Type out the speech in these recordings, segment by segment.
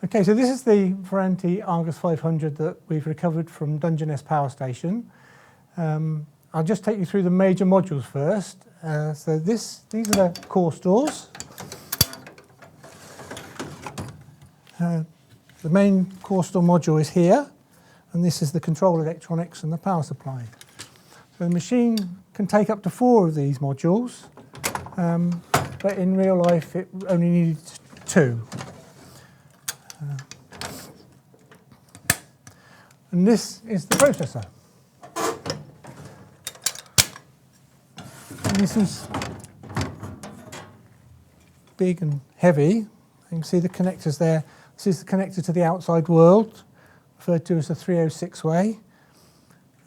Okay, so this is the Ferranti Argus 500 that we've recovered from Dungeness power station. I'll just take you through the major modules first. So these are the core stores. The main core store module is here, and this is the control electronics and the power supply. So the machine can take up to 4 of these modules, but in real life it only needed 2. And this is the processor. And this is big and heavy. You can see the connectors there. This is the connector to the outside world, referred to as the 306 way.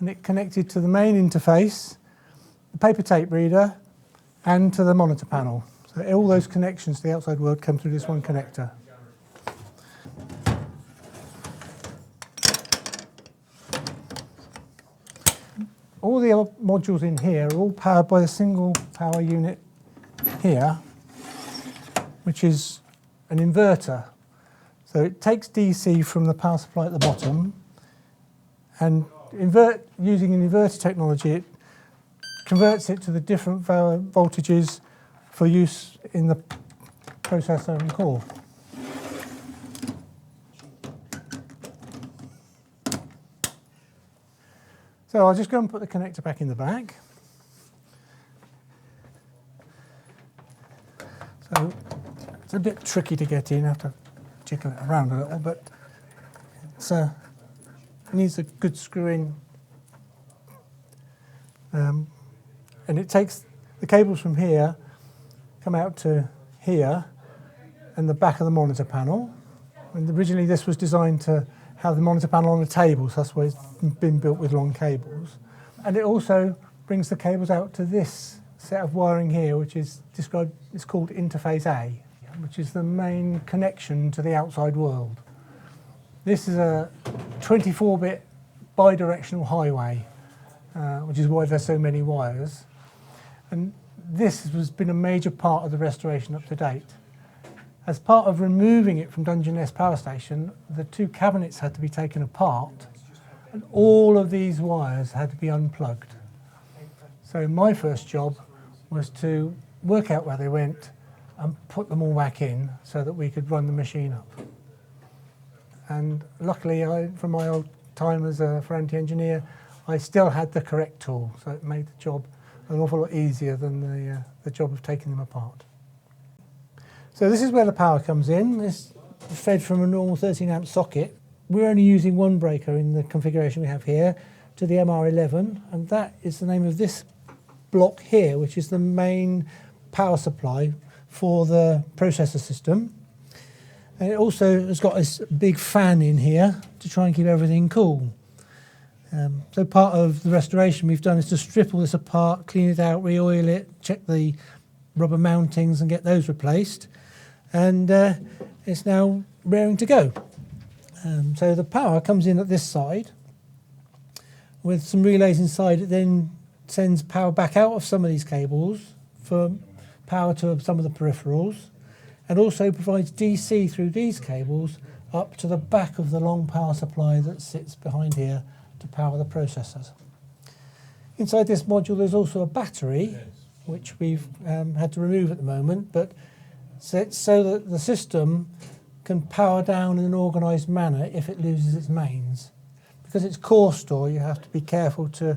And it connected to the main interface, the paper tape reader, and to the monitor panel. So all those connections to the outside world come through this one connector. All the other modules in here are all powered by a single power unit here, which is an inverter. So it takes DC from the power supply at the bottom, and using an inverter technology, it converts it to the different voltages for use in the processor and core. So I'll just go and put the connector back in the back. So it's a bit tricky to get in. I have to jiggle it around a little, but it needs a good screw in. And it takes the cables from here, come out to here, and the back of the monitor panel. And originally this was designed to have the monitor panel on the table, so that's why it's been built with long cables. And it also brings the cables out to this set of wiring here, which is described, it's called interface A, which is the main connection to the outside world. This is a 24-bit bidirectional highway, which is why there's so many wires. And this has been a major part of the restoration up to date. As part of removing it from Dungeness power station, the 2 cabinets had to be taken apart, and all of these wires had to be unplugged. So my first job was to work out where they went and put them all back in so that we could run the machine up. And luckily, from my old time as a Ferranti engineer, I still had the correct tool, so it made the job an awful lot easier than the job of taking them apart. So this is where the power comes in. It's fed from a normal 13 amp socket. We're only using one breaker in the configuration we have here to the MR11, and that is the name of this block here, which is the main power supply for the processor system. And it also has got this big fan in here to try and keep everything cool. So part of the restoration we've done is to strip all this apart, clean it out, re-oil it, check the rubber mountings and get those replaced. And it's now raring to go. So the power comes in at this side. With some relays inside, it then sends power back out of some of these cables for power to some of the peripherals, and also provides DC through these cables up to the back of the long power supply that sits behind here to power the processors. Inside this module there's also a battery, which we've had to remove at the moment, but so that the system can power down in an organised manner if it loses its mains. Because it's core store, you have to be careful to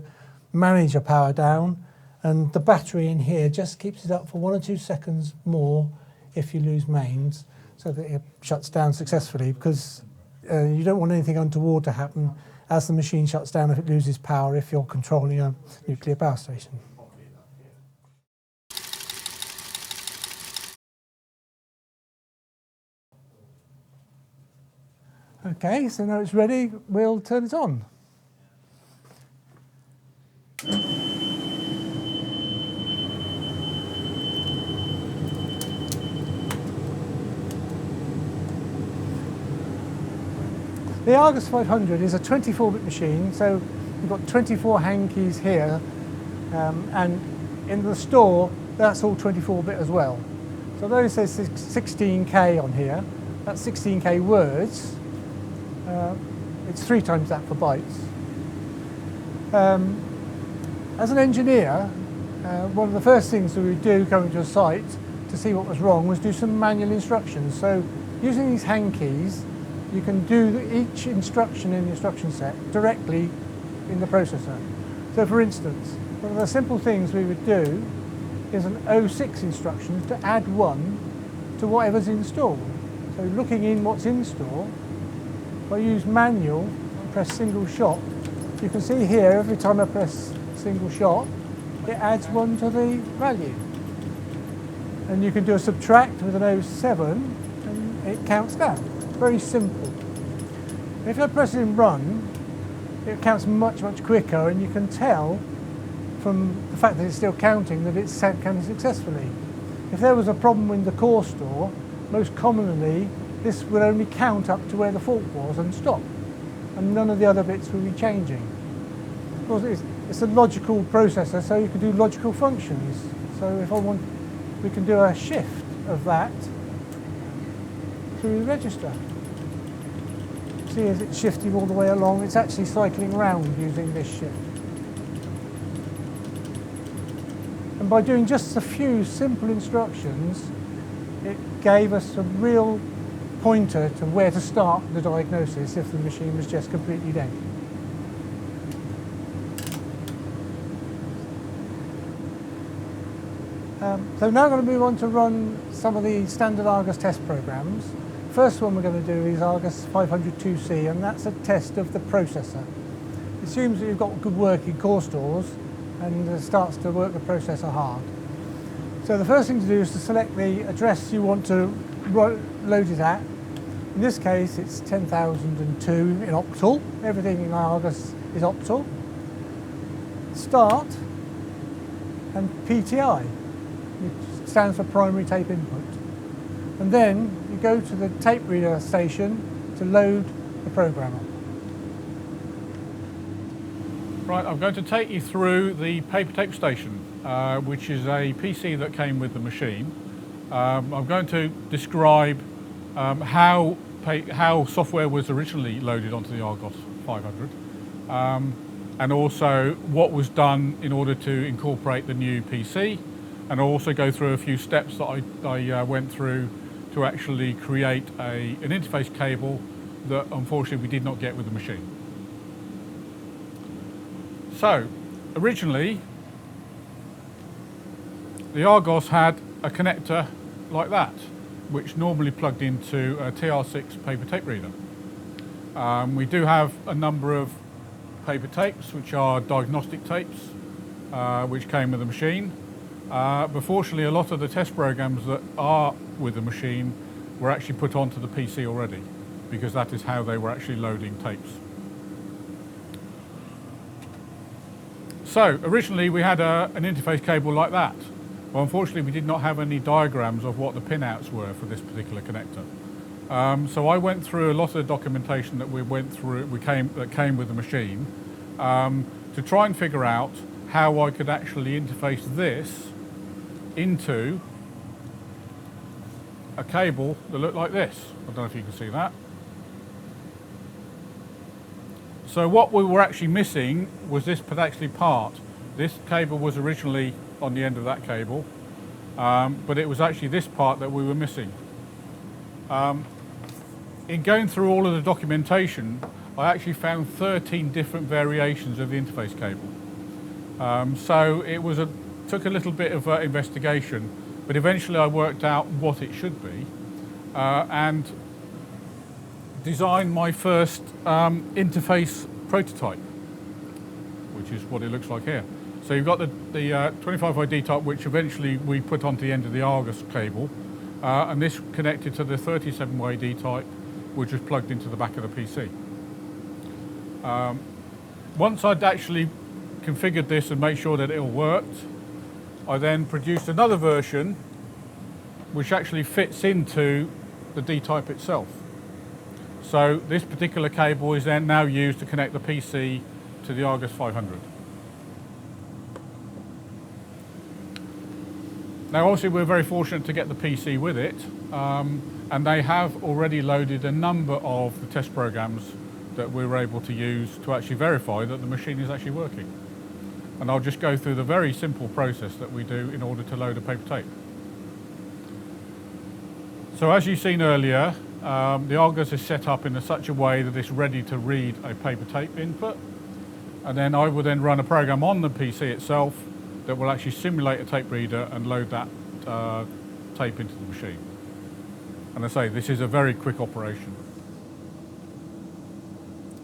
manage a power down, and the battery in here just keeps it up for 1 or 2 seconds more if you lose mains, so that it shuts down successfully, because you don't want anything untoward to happen as the machine shuts down if it loses power if you're controlling a nuclear power station. Okay, so now it's ready, we'll turn it on. The Argus 500 is a 24-bit machine, so we've got 24 hand keys here, and in the store, that's all 24-bit as well. So although it says 16K on here, That's 16K words. It's 3 times that for bytes. As an engineer, one of the first things that we do coming to a site to see what was wrong was do some manual instructions. So using these hand keys, you can do each instruction in the instruction set directly in the processor. So for instance, one of the simple things we would do is an 06 instruction to add 1 to whatever's installed. So looking in what's in store, if I use manual and press single shot, you can see here every time I press single shot, it adds 1 to the value. And you can do a subtract with an 07 and it counts down. Very simple. If I press in run, it counts much quicker, and you can tell from the fact that it's still counting that it's counting successfully. If there was a problem in the core store, most commonly this would only count up to where the fault was and stop, and none of the other bits will be changing. Of course, it's a logical processor, so you can do logical functions. So if I want, we can do a shift of that through the register. See, as it's shifting all the way along, it's actually cycling round using this shift. And by doing just a few simple instructions, it gave us a real pointer to where to start the diagnosis if the machine was just completely dead. So now I'm going to move on to run some of the standard Argus test programs. First one we're going to do is Argus 502C, and that's a test of the processor. It assumes that you've got good working core stores and starts to work the processor hard. So the first thing to do is to select the address you want to load it at. In this case it's 10,002 in octal. Everything in Argus is octal. Start and PTI, which stands for primary tape input. And then you go to the tape reader station to load the program up. Right, I'm going to take you through the paper tape station, which is a PC that came with the machine. I'm going to describe how software was originally loaded onto the Argus 500, and also what was done in order to incorporate the new PC, and I'll also go through a few steps that I went through to actually create an interface cable that unfortunately we did not get with the machine. So, originally, the Argus had a connector like that, which normally plugged into a TR6 paper tape reader. We do have a number of paper tapes, which are diagnostic tapes, which came with the machine. But fortunately, a lot of the test programs that are with the machine were actually put onto the PC already, because that is how they were actually loading tapes. So originally we had an interface cable like that. Well, unfortunately we did not have any diagrams of what the pinouts were for this particular connector. So I went through a lot of the documentation that that came with the machine to try and figure out how I could actually interface this into a cable that looked like this. I don't know if you can see that. So what we were actually missing was this particular part. This cable was originally on the end of that cable, but it was actually this part that we were missing. In going through all of the documentation, I actually found 13 different variations of the interface cable. So it took a little bit of investigation, but eventually I worked out what it should be and designed my first interface prototype, which is what it looks like here. So you've got the 25i D-type, which eventually we put onto the end of the Argus cable, and this connected to the 37-way D-type, which was plugged into the back of the PC. Once I'd actually configured this and made sure that it all worked, I then produced another version which actually fits into the D-type itself. So this particular cable is then now used to connect the PC to the Argus 500. Now obviously we're very fortunate to get the PC with it, and and they have already loaded a number of the test programs that we were able to use to actually verify that the machine is actually working. And I'll just go through the very simple process that we do in order to load a paper tape. So as you've seen earlier, the Argus is set up in such a way that it's ready to read a paper tape input, and then I will then run a program on the PC itself that will actually simulate a tape reader and load that tape into the machine. And I say, this is a very quick operation.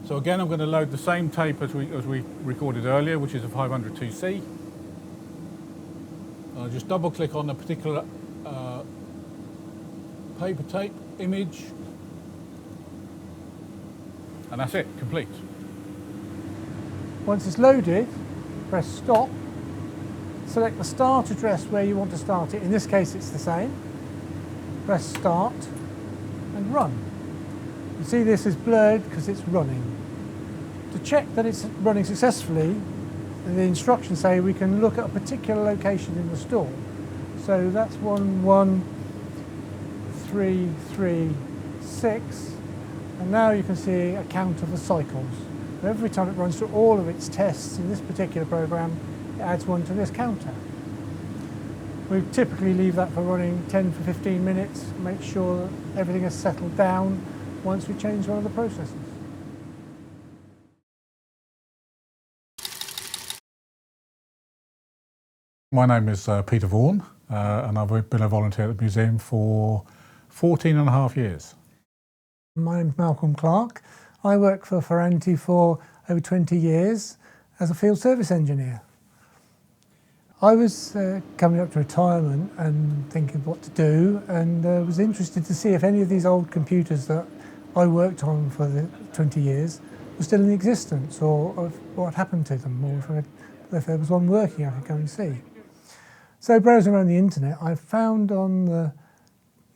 So again, I'm going to load the same tape as we recorded earlier, which is a 502C. I'll just double click on the particular paper tape image, and that's it, complete. Once it's loaded, press stop, select the start address where you want to start it. In this case, it's the same. Press start and run. You see this is blurred because it's running. To check that it's running successfully, the instructions say we can look at a particular location in the store. So that's 11336, and now you can see a count of the cycles. Every time it runs through all of its tests in this particular program, it adds one to this counter. We typically leave that for running 10 to 15 minutes, make sure that everything has settled down once we change one of the processes. My name is Peter Vaughan, and I've been a volunteer at the museum for 14 and a half years. My name's Malcolm Clark. I worked for Ferranti for over 20 years as a field service engineer. I was coming up to retirement and thinking what to do, and was interested to see if any of these old computers that I worked on for the 20 years were still in existence, or what happened to them, or if there was one working I could go and see. So browsing around the internet, I found on the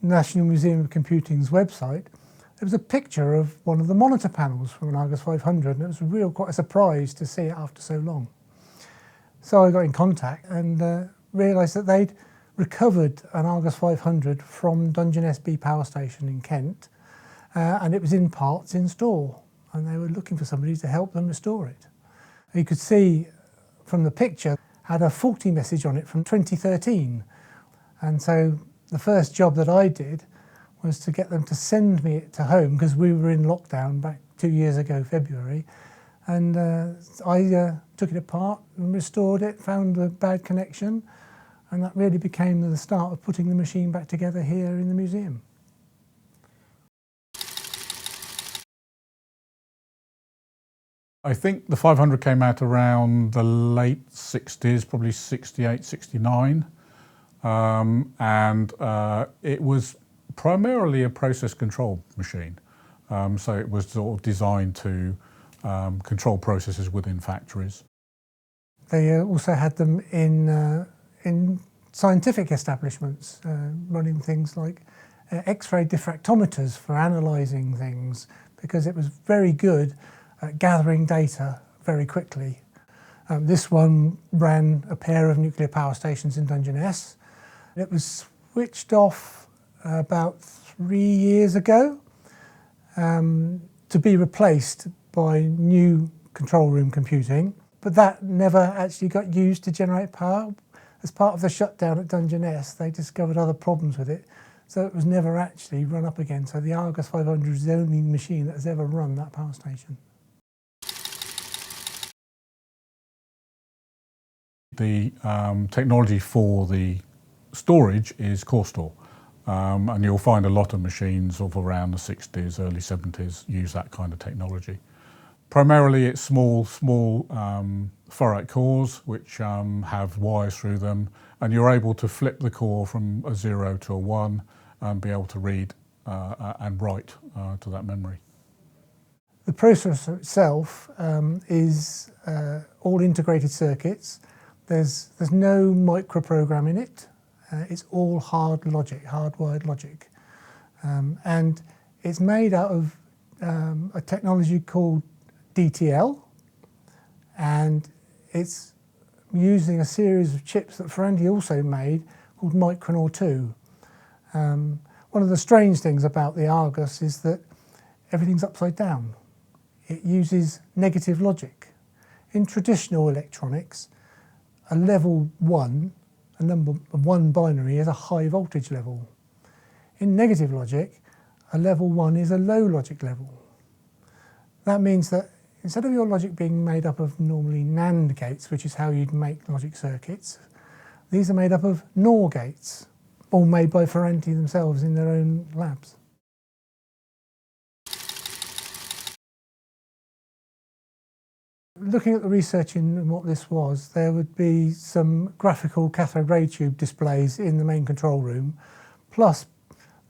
National Museum of Computing's website, there was a picture of one of the monitor panels from an Argus 500, and it was quite a surprise to see it after so long. So I got in contact and realised that they'd recovered an Argus 500 from Dungeness B power station in Kent, and it was in parts in store, and they were looking for somebody to help them restore it. You could see from the picture had a faulty message on it from 2013, and so the first job that I did was to get them to send me it to home, because we were in lockdown back 2 years ago, February, and I took it apart and restored it, found the bad connection, and that really became the start of putting the machine back together here in the museum. I think the 500 came out around the late 60s, probably 68, 69, and it was primarily a process control machine. So it was sort of designed to control processes within factories. They also had them in scientific establishments, running things like X-ray diffractometers for analysing things, because it was very good at gathering data very quickly. This one ran a pair of nuclear power stations in Dungeness. It was switched off about 3 years ago to be replaced by new control room computing, but that never actually got used to generate power. As part of the shutdown at Dungeness, they discovered other problems with it, so it was never actually run up again. So the Argus 500 is the only machine that has ever run that power station. The technology for the storage is core store, and you'll find a lot of machines of around the 60s, early 70s use that kind of technology. Primarily it's small ferrite cores which have wires through them, and you're able to flip the core from a 0 to a 1 and be able to read and write to that memory. The processor itself is all integrated circuits. There's no microprogram in it. It's all hard logic, hardwired logic. And it's made out of a technology called DTL, and it's using a series of chips that Ferranti also made called Micronaut 2. One of the strange things about the Argus is that everything's upside down. It uses negative logic. In traditional electronics, a level 1, a number 1 binary, is a high voltage level. In negative logic, a level 1 is a low logic level. That means that instead of your logic being made up of normally NAND gates, which is how you'd make logic circuits, these are made up of NOR gates, all made by Ferranti themselves in their own labs. Looking at the research in what this was, there would be some graphical cathode ray tube displays in the main control room, plus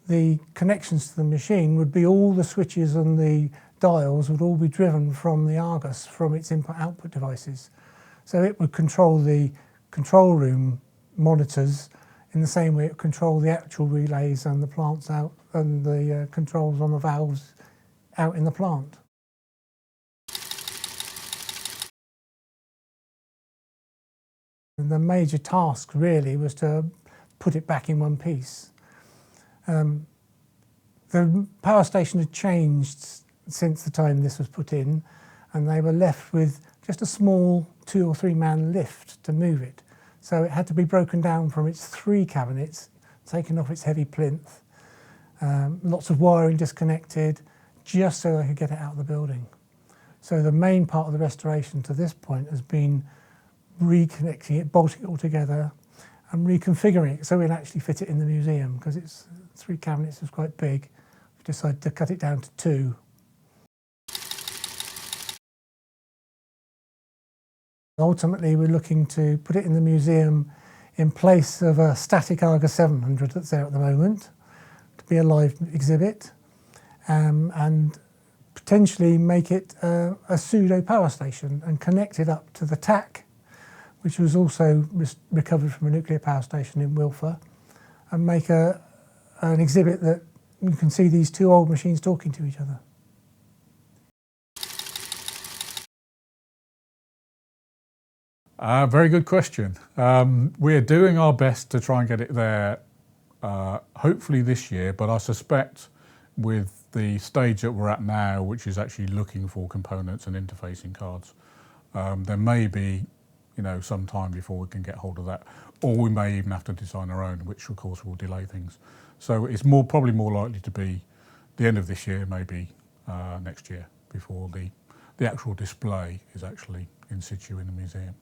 the connections to the machine would be all the switches and the dials would all be driven from the Argus, from its input-output devices. So it would control the control room monitors in the same way it would control the actual relays and the plants out and the controls on the valves out in the plant. And the major task really was to put it back in one piece. The power station had changed since the time this was put in, and they were left with just a small 2 or 3 man lift to move it. So it had to be broken down from its 3 cabinets, taken off its heavy plinth, lots of wiring disconnected, just so they could get it out of the building. So the main part of the restoration to this point has been reconnecting it, bolting it all together, and reconfiguring it so we'll actually fit it in the museum, because it's 3 cabinets was quite big. We decided to cut it down to 2. Ultimately, we're looking to put it in the museum in place of a static Argus 700 that's there at the moment, to be a live exhibit, and potentially make it a pseudo power station and connect it up to the TAC, which was also recovered from a nuclear power station in Wilfer, and make an exhibit that you can see these 2 old machines talking to each other. Very good question. We're doing our best to try and get it there, hopefully this year, but I suspect with the stage that we're at now, which is actually looking for components and interfacing cards, there may be some time before we can get hold of that, or we may even have to design our own, which of course will delay things. So it's probably more likely to be the end of this year, maybe next year, before the actual display is actually in situ in the museum.